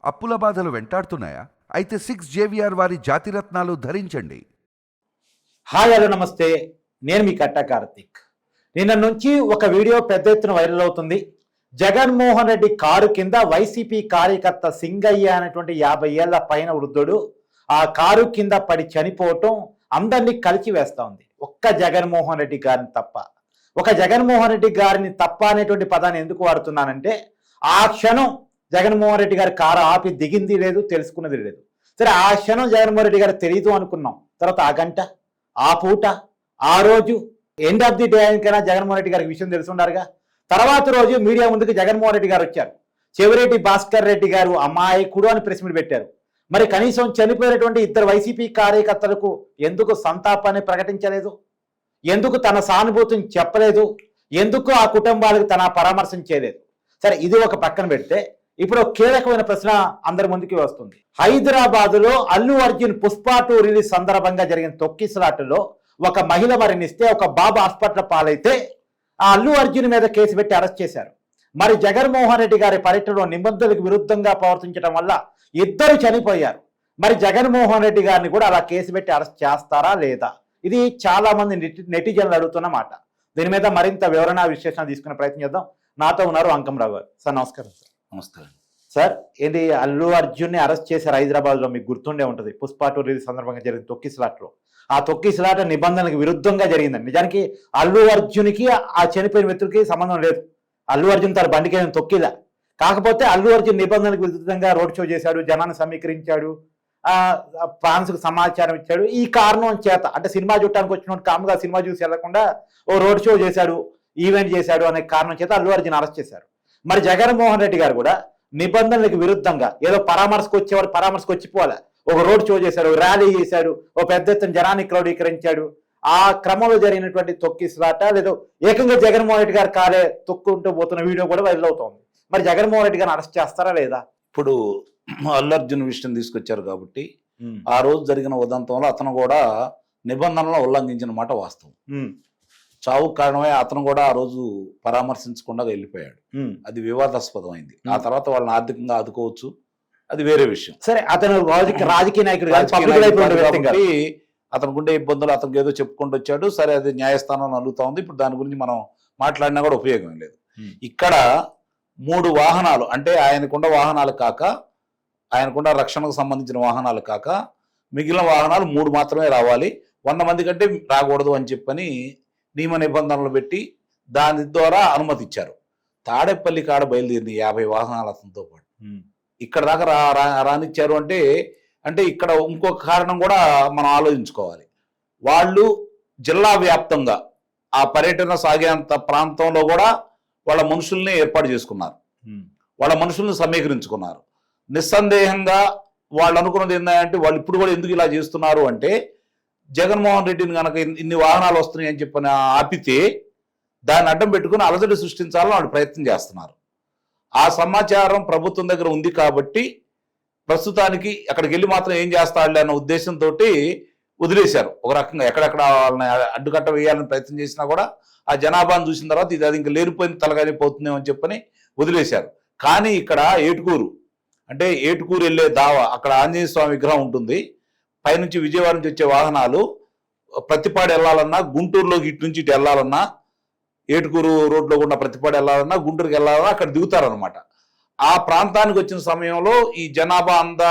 అప్పుల బాధలు వెంటాడుతున్నాయా? అయితే 6 JVR వారి జాతిరత్నాలు ధరించండి. హాయ్ హలో నమస్తే, నేను మీ కట్టా కార్తిక్. నిన్న నుంచి ఒక వీడియో పెద్ద ఎత్తున వైరల్ అవుతుంది. జగన్మోహన్ రెడ్డి కారు కింద వైసీపీ కార్యకర్త సింగయ్య అనేటువంటి 50 ఏళ్ల పైన వృద్ధుడు ఆ కారు కింద పడి చనిపోవటం అందరినీ కలిసి వేస్తా ఉంది. ఒక్క జగన్మోహన్ రెడ్డి గారిని తప్ప. ఒక జగన్మోహన్ రెడ్డి గారిని తప్ప అనేటువంటి పదాన్ని ఎందుకు వాడుతున్నానంటే, ఆ క్షణం జగన్మోహన్ రెడ్డి గారి కారు ఆపి దిగింది లేదు, తెలుసుకున్నది లేదు. సరే, ఆ క్షణం జగన్మోహన్ రెడ్డి గారు తెలియదు అనుకున్నాం. తర్వాత ఆ గంట, ఆ పూట, ఆ రోజు, ఎండ్ ఆఫ్ ది డే అయినా జగన్మోహన్ రెడ్డి గారికి విషయం తెలిసి ఉండారుగా. తర్వాత రోజు మీడియా ముందుకు జగన్మోహన్ రెడ్డి గారు వచ్చారు. చెవిరెడ్డి భాస్కర్ రెడ్డి గారు అమాయకుడు అని ప్రెస్ మీట్ పెట్టారు. మరి కనీసం చనిపోయినటువంటి 2 వైసీపీ కార్యకర్తలకు ఎందుకు సంతాపాన్ని ప్రకటించలేదు? ఎందుకు తన సానుభూతిని చెప్పలేదు? ఎందుకు ఆ కుటుంబాలకు తన పరామర్శించలేదు? సరే, ఇది ఒక పక్కన పెడితే ఇప్పుడు కీలకమైన ప్రశ్న అందరి ముందుకి వస్తుంది. హైదరాబాదులో అల్లు అర్జున్ పుష్ప 2 రిలీజ్ సందర్భంగా జరిగిన తొక్కిసలాటలో ఒక మహిళ మరణిస్తే, ఒక బాబు హాస్పిటల్ పాలైతే ఆ అల్లు అర్జున్ మీద కేసు పెట్టి అరెస్ట్ చేశారు. మరి జగన్మోహన్ రెడ్డి గారి పర్యటనలో నిబంధనలకు విరుద్ధంగా ప్రవర్తించడం వల్ల 2 చనిపోయారు. మరి జగన్మోహన్ రెడ్డి గారిని కూడా అలా కేసు పెట్టి అరెస్ట్ చేస్తారా లేదా? ఇది చాలా మంది నెటిజన్లు అడుగుతున్న మాట. దీని మీద మరింత వివరణ విశ్లేషణ తీసుకునే ప్రయత్నం చేద్దాం. నాతో ఉన్నారు అంకంరావు గారు. సార్ నమస్కారం. సార్ నమస్కారం సార్. ఏంటి అల్లు అర్జున్ని అరెస్ట్ చేశారు హైదరాబాద్లో, మీకు గుర్తుండే ఉంటుంది. పుష్ప 2 రిలీజ్ సందర్భంగా జరిగిన తొక్కిసలాటలో. ఆ తొక్కిసలాట నిబంధనలకు విరుద్ధంగా జరిగిందండి. నిజానికి అల్లు అర్జున్కి ఆ చనిపోయిన వ్యక్తులకి సంబంధం లేదు. అల్లు అర్జున్ తన బండికి తొక్కిలా. కాకపోతే అల్లు అర్జున్ నిబంధనలకు విరుద్ధంగా రోడ్ షో చేశాడు, జనాన్ని సమీకరించాడు, ఫ్రాన్స్కు సమాచారం ఇచ్చాడు. ఈ కారణం చేత, అంటే సినిమా చూడటానికి వచ్చిన కాముగా సినిమా చూసి వెళ్లకుండా ఓ రోడ్ షో చేశాడు, ఈవెంట్ చేశాడు అనే కారణం చేత అల్లు అర్జున్ అరెస్ట్ చేశారు. మరి జగన్మోహన్ రెడ్డి గారు కూడా నిబంధనలకు విరుద్ధంగా ఏదో పరామర్శకు వచ్చేవాడు పరామర్శకు వచ్చిపోలే, ఒక రోడ్ షో చేశాడు, ర్యాలీ చేశాడు, ఓ పెద్ద ఎత్తున జనాన్ని క్రౌడీకరించాడు. ఆ క్రమంలో జరిగినటువంటి తొక్కిసలాట లేదో ఏకంగా జగన్మోహన్ రెడ్డి గారు కాలే తొక్కుంటూ పోతున్న వీడియో కూడా వైరల్ అవుతోంది. మరి జగన్మోహన్ రెడ్డి గారిని అరెస్ట్ చేస్తారా లేదా? ఇప్పుడు అల్లు అర్జున్ విషయం తీసుకొచ్చారు కాబట్టి ఆ రోజు జరిగిన ఉదంతంలో అతను కూడా నిబంధనలను ఉల్లంఘించిన మాట వాస్తవం. చావుకు కారణమై అతను కూడా ఆ రోజు పరామర్శించకుండా వెళ్ళిపోయాడు. అది వివాదాస్పదం అయింది. ఆ తర్వాత వాళ్ళని ఆర్థికంగా ఆదుకోవచ్చు, అది వేరే విషయం. సరే, అతను రాజకీయ నాయకుడు కాబట్టి అతనికి ఉండే ఇబ్బందులు అతనికి ఏదో చెప్పుకుంటూ వచ్చాడు. సరే, అది న్యాయస్థానంలో అలుగుతా ఉంది. ఇప్పుడు దాని గురించి మనం మాట్లాడినా కూడా ఉపయోగం లేదు. ఇక్కడ 3 వాహనాలు, అంటే ఆయనకున్న వాహనాలు కాక, ఆయనకున్న రక్షణకు సంబంధించిన వాహనాలు కాక మిగిలిన వాహనాలు 3 మాత్రమే రావాలి, 100 మంది కంటే రాకూడదు అని చెప్పని నియమ నిబంధనలు పెట్టి దాని ద్వారా అనుమతి ఇచ్చారు. తాడేపల్లి కాడ బయలుదేరింది 50 వాహనాలు అతనితో పాటు. ఇక్కడ దాకా రానిచ్చారు అంటే ఇక్కడ ఇంకొక కారణం కూడా మనం ఆలోచించుకోవాలి. వాళ్ళు జిల్లా వ్యాప్తంగా ఆ పర్యటన సాగేంత ప్రాంతంలో కూడా వాళ్ళ మనుషుల్ని ఏర్పాటు చేసుకున్నారు, వాళ్ళ మనుషుల్ని సమీకరించుకున్నారు. నిస్సందేహంగా వాళ్ళు అనుకున్నది ఏంటంటే, వాళ్ళు ఇప్పుడు కూడా ఎందుకు ఇలా చేస్తున్నారు అంటే, జగన్మోహన్ రెడ్డిని కనుక ఇన్ని వాహనాలు వస్తున్నాయి అని చెప్పని ఆపితే దాన్ని అడ్డం పెట్టుకుని అలజడి సృష్టించాలని వాళ్ళు ప్రయత్నం చేస్తున్నారు. ఆ సమాచారం ప్రభుత్వం దగ్గర ఉంది కాబట్టి ప్రస్తుతానికి అక్కడికి వెళ్ళి మాత్రం ఏం చేస్తాడులే అన్న ఉద్దేశంతో వదిలేశారు. ఒక రకంగా ఎక్కడెక్కడ వాళ్ళని అడ్డుకట్ట వేయాలని ప్రయత్నం చేసినా కూడా ఆ జనాభాను చూసిన తర్వాత ఇది అది ఇంకా లేనిపోయిన తలగానే పోతుందేమో అని చెప్పని వదిలేశారు. కానీ ఇక్కడ ఏటుకూరు వెళ్ళే దావ, అక్కడ ఆంజనేయ స్వామి విగ్రహం ఉంటుంది. పైనుంచి విజయవాడ నుంచి వచ్చే వాహనాలు ప్రతిపాడు వెళ్ళాలన్నా, గుంటూరులోకి ఇటు నుంచి ఇటు వెళ్ళాలన్నా, ఏటుకూరు రోడ్లో ఉన్న ప్రతిపాడు వెళ్ళాలన్నా, గుంటూరుకి వెళ్ళాలన్నా అక్కడ దిగుతారనమాట. ఆ ప్రాంతానికి వచ్చిన సమయంలో ఈ జనాభా అంతా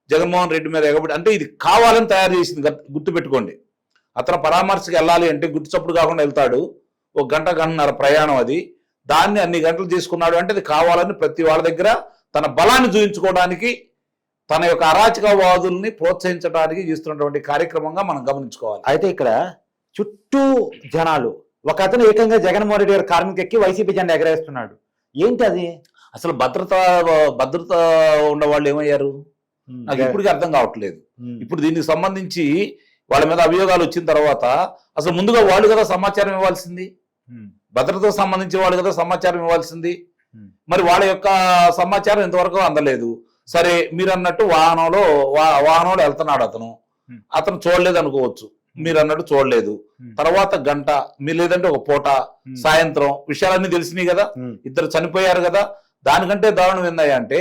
జగన్మోహన్ రెడ్డి మీద ఎగబడి, అంటే ఇది కావాలని తయారు చేసింది. గుర్తుపెట్టుకోండి, అతను పరామర్శకు వెళ్ళాలి అంటే గుర్తు చప్పుడు కాకుండా వెళ్తాడు. 1 గంటన్నర ప్రయాణం, అది దాన్ని అన్ని గంటలు తీసుకున్నాడు అంటే అది కావాలని ప్రతి వాళ్ళ దగ్గర తన బలాన్ని చూపించుకోవడానికి, తన యొక్క అరాచకవాదుల్ని ప్రోత్సహించడానికి చేస్తున్నటువంటి కార్యక్రమంగా మనం గమనించుకోవాలి. అయితే ఇక్కడ చుట్టూ జనాలు, ఒక అతను ఏకంగా జగన్మోహన్ రెడ్డి గారు కార్మిక ఎక్కి వైసీపీ జెండా ఎగరేస్తున్నాడు. ఏంటి అది? అసలు భద్రత ఉన్న వాళ్ళు ఏమయ్యారు నాకు ఇప్పటికీ అర్థం కావట్లేదు. ఇప్పుడు దీనికి సంబంధించి వాళ్ళ మీద అభియోగాలు వచ్చిన తర్వాత అసలు ముందుగా వాళ్ళు కదా సమాచారం ఇవ్వాల్సింది, భద్రతకు సంబంధించి వాళ్ళు కదా సమాచారం ఇవ్వాల్సింది. మరి వాళ్ళ యొక్క సమాచారం ఇంతవరకు అందలేదు. సరే, మీరు అన్నట్టు వాహనంలో వెళ్తున్నాడు అతను చూడలేదు అనుకోవచ్చు, మీరు అన్నట్టు చూడలేదు. తర్వాత గంట, మీరు లేదంటే ఒక పూట, సాయంత్రం విషయాలన్నీ తెలిసినాయి కదా, 2 చనిపోయారు కదా. దానికంటే దారుణం ఏందయ్యా అంటే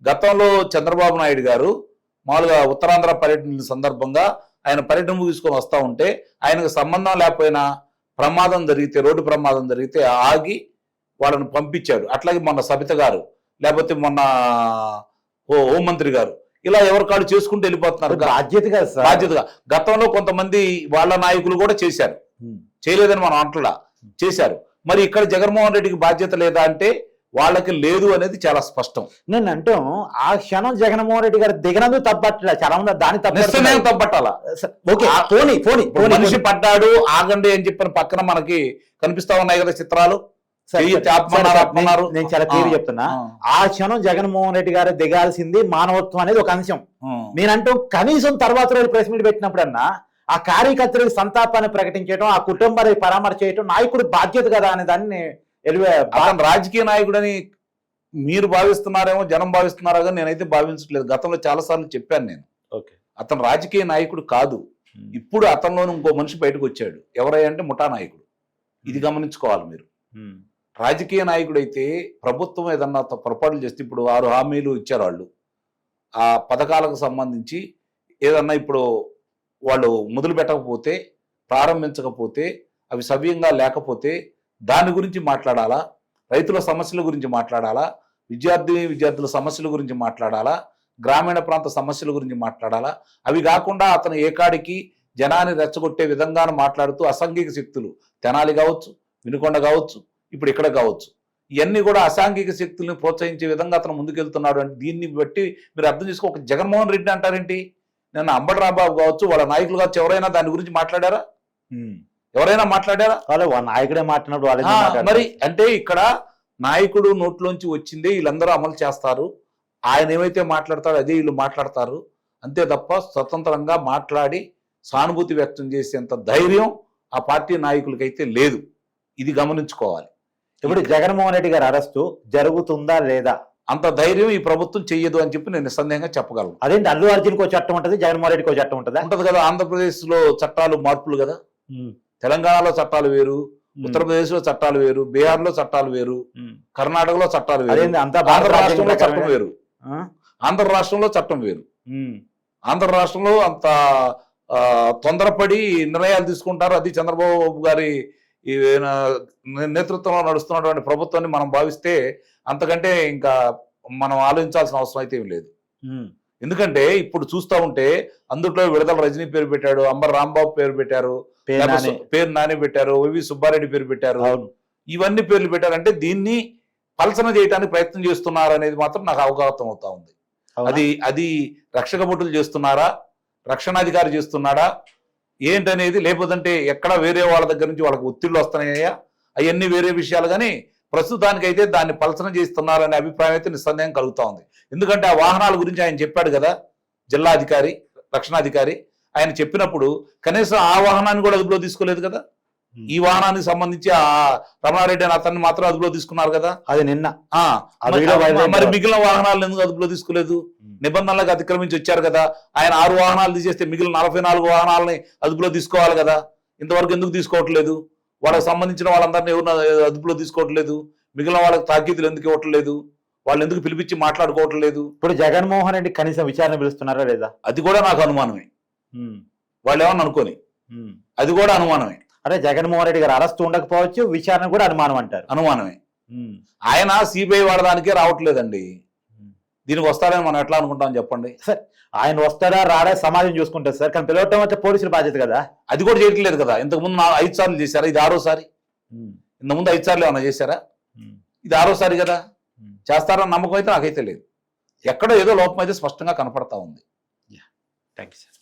గతంలో చంద్రబాబు నాయుడు గారు మామూలుగా ఉత్తరాంధ్ర పర్యటన సందర్భంగా ఆయన పర్యటన ముగించుకొని వస్తూ ఉంటే ఆయనకు సంబంధం లేకపోయినా ప్రమాదం జరిగితే, రోడ్డు ప్రమాదం జరిగితే ఆగి వాళ్ళని పంపించాడు. అట్లాగే మొన్న సబిత గారు, లేకపోతే మొన్న హోంమంత్రి గారు, ఇలా ఎవరి కాళ్ళు చేసుకుంటూ వెళ్ళిపోతున్నారు. బాధ్యతగా బాధ్యతగా గతంలో కొంతమంది వాళ్ళ నాయకులు కూడా చేశారు, చేయలేదని మనం అంటలా, చేశారు. మరి ఇక్కడ జగన్మోహన్ రెడ్డికి బాధ్యత లేదా అంటే వాళ్ళకి లేదు అనేది చాలా స్పష్టం. నేను అంటాం ఆ క్షణం జగన్మోహన్ రెడ్డి గారు దిగనందుకు తప్పట్లే, చాలా మంది దాని తప్పట్టాలా. మనిషి మనిషి పడ్డాడు ఆగండి అని చెప్పిన పక్కన మనకి కనిపిస్తా ఉన్నాయి కదా చిత్రాలు. నేను చాలా క్లియర్ చెప్తున్నా, ఆ క్షణం జగన్మోహన్ రెడ్డి గారు దిగాల్సింది మానవత్వం అనేది ఒక అంశం. నేనంటూ కనీసం తర్వాత రోజు ప్రెస్ మీట్ పెట్టినప్పుడన్నా ఆ కార్యకర్తలకు సంతాపాన్ని ప్రకటించడం, ఆ కుటుంబాన్ని పరామర్శ చేయడం నాయకుడి బాధ్యత కదా అనే దాన్ని రాజకీయ నాయకుడని మీరు భావిస్తున్నారేమో, జనం భావిస్తున్నారో కానీ నేనైతే భావించట్లేదు. గతంలో చాలా సార్లు చెప్పాను నేను, అతను రాజకీయ నాయకుడు కాదు. ఇప్పుడు అతనిలోని ఇంకో మనిషి బయటకు వచ్చాడు. ఎవరై అంటే ముఠా నాయకుడు. ఇది గమనించుకోవాలి మీరు. రాజకీయ నాయకుడైతే ప్రభుత్వం ఏదన్నా పొరపాట్లు చేస్తే, ఇప్పుడు 6 హామీలు ఇచ్చారు వాళ్ళు, ఆ పథకాలకు సంబంధించి ఏదన్నా ఇప్పుడు వాళ్ళు మొదలు పెట్టకపోతే, ప్రారంభించకపోతే, అవి సవ్యంగా లేకపోతే దాని గురించి మాట్లాడాలా, రైతుల సమస్యల గురించి మాట్లాడాలా, విద్యార్థుల సమస్యల గురించి మాట్లాడాలా, గ్రామీణ ప్రాంత సమస్యల గురించి మాట్లాడాలా. అవి కాకుండా అతను ఏకాడికి జనాన్ని రెచ్చగొట్టే విధంగా మాట్లాడుతూ అసాంఘిక శక్తులు, తెనాలి కావచ్చు, వినుకొండ కావచ్చు, ఇప్పుడు ఇక్కడ కావచ్చు, ఇవన్నీ కూడా అసాంఘిక శక్తుల్ని ప్రోత్సహించే విధంగా అతను ముందుకెళ్తున్నాడు. అంటే దీన్ని బట్టి మీరు అర్థం చేసుకో, ఒక జగన్మోహన్ రెడ్డి అంటారేంటి? నిన్న అంబటి రాంబాబు కావచ్చు, వాళ్ళ నాయకులు కావచ్చు, ఎవరైనా దాని గురించి మాట్లాడారా? ఎవరైనా మాట్లాడారా? నాయకుడే మాట్లాడినాడు. మరి అంటే ఇక్కడ నాయకుడు నోట్లోంచి వచ్చిందే వీళ్ళందరూ అమలు చేస్తారు. ఆయన ఏమైతే మాట్లాడతారో అదే వీళ్ళు మాట్లాడతారు. అంతే తప్ప స్వతంత్రంగా మాట్లాడి సానుభూతి వ్యక్తం చేసేంత ధైర్యం ఆ పార్టీ నాయకులకైతే లేదు. ఇది గమనించుకోవాలి. ఇప్పుడు జగన్మోహన్ రెడ్డి గారి అరెస్టు జరుగుతుందా లేదా అంత ధైర్యం ఈ ప్రభుత్వం చెయ్యదు అని చెప్పి నేను నిస్సందేహంగా చెప్పగలను. అదేంటి, అల్లు అర్జున్కి చట్టం ఉంటుంది, జగన్మోహన్ రెడ్డికి చట్టం ఉంటది కదా. ఆంధ్రప్రదేశ్ లో చట్టాలు మార్పులు కదా, తెలంగాణలో చట్టాలు వేరు, ఉత్తరప్రదేశ్ లో చట్టాలు వేరు, బీహార్ లో చట్టాలు వేరు, కర్ణాటకలో చట్టాలు వేరు, ఆంధ్ర రాష్ట్రంలో చట్టం వేరు, ఆంధ్ర రాష్ట్రంలో చట్టం వేరు. ఆంధ్ర రాష్ట్రంలో అంత తొందరపడి నిర్ణయాలు తీసుకుంటారు. అది చంద్రబాబు గారి నేతృత్వంలో నడుస్తున్నటువంటి ప్రభుత్వాన్ని మనం భావిస్తే అంతకంటే ఇంకా మనం ఆలోచించాల్సిన అవసరం అయితే ఏం లేదు. ఎందుకంటే ఇప్పుడు చూస్తూ ఉంటే అందులో విడుదల రజనీ పేరు పెట్టాడు, అంబర్ రాంబాబు పేరు పెట్టారు, పేరు నాని పెట్టారు, వైవి సుబ్బారెడ్డి పేరు పెట్టారు. ఇవన్నీ పేర్లు పెట్టారంటే దీన్ని పలసన చేయడానికి ప్రయత్నం చేస్తున్నారు అనేది మాత్రం నాకు అవగాహన అవుతా ఉంది. అది రక్షక భటులు చేస్తున్నారా, రక్షణాధికారి చేస్తున్నాడా ఏంటనేది, లేకపోతే ఎక్కడ వేరే వాళ్ళ దగ్గర నుంచి వాళ్ళకి ఒత్తిళ్లు వస్తున్నాయా, అవన్నీ వేరే విషయాలు. కానీ ప్రస్తుతానికైతే దాన్ని పలసన చేస్తున్నారనే అభిప్రాయం అయితే నిస్సందేహం కలుగుతా ఉంది. ఎందుకంటే ఆ వాహనాల గురించి ఆయన చెప్పాడు కదా, జిల్లా అధికారి, రక్షణాధికారి, ఆయన చెప్పినప్పుడు కనీసం ఆ వాహనాన్ని కూడా అదుపులో తీసుకోలేదు కదా. ఈ వాహనానికి సంబంధించి ఆ రమణారెడ్డి అని అతన్ని మాత్రం అదుపులో తీసుకున్నారు కదా. అది నిన్న. మరి మిగిలిన వాహనాలను ఎందుకు అదుపులో తీసుకోలేదు? నిబంధనలకు అతిక్రమించి వచ్చారు కదా. ఆయన 6 వాహనాలు తీసేస్తే మిగిలిన 44 వాహనాలని అదుపులో తీసుకోవాలి కదా. ఇంతవరకు ఎందుకు తీసుకోవట్లేదు? వాళ్ళకి సంబంధించిన వాళ్ళందరినీ ఎవరు అదుపులో తీసుకోవట్లేదు? మిగిలిన వాళ్ళకి తాకీదులు ఎందుకు ఇవ్వట్లేదు? వాళ్ళు ఎందుకు పిలిపించి మాట్లాడుకోవట్లేదు? ఇప్పుడు జగన్మోహన్ రెడ్డి కనీసం విచారణ పిలుస్తున్నారా లేదా? అది కూడా నాకు అనుమానమే. వాళ్ళు ఏమన్నా అనుకోని, అది కూడా అనుమానమే. అంటే జగన్మోహన్ రెడ్డి గారు అరెస్ట్ ఉండకపోవచ్చు, విచారణ కూడా అనుమానం అంటారు. అనుమానమే. ఆయన సిబిఐ వాడడానికే రావట్లేదండి. దీనికి వస్తారని మనం ఎట్లా అనుకుంటాం చెప్పండి. సార్ ఆయన వస్తారా రాడా సమాజం చూసుకుంటారు సార్, కానీ పిలవటం అయితే పోలీసుల బాధ్యత కదా. అది కూడా చేయట్లేదు కదా. ఇంతకుముందు 5 సార్లు చేశారా? ఇది 6వ సారి. ఇంతకుముందు 5 సార్లు ఏమన్నా చేశారా? ఇది 6వ సారి కదా. చేస్తారన్న నమ్మకం అయితే నాకైతే లేదు. ఎక్కడో ఏదో లోపం అయితే స్పష్టంగా కనపడతా ఉంది. Thank you sir.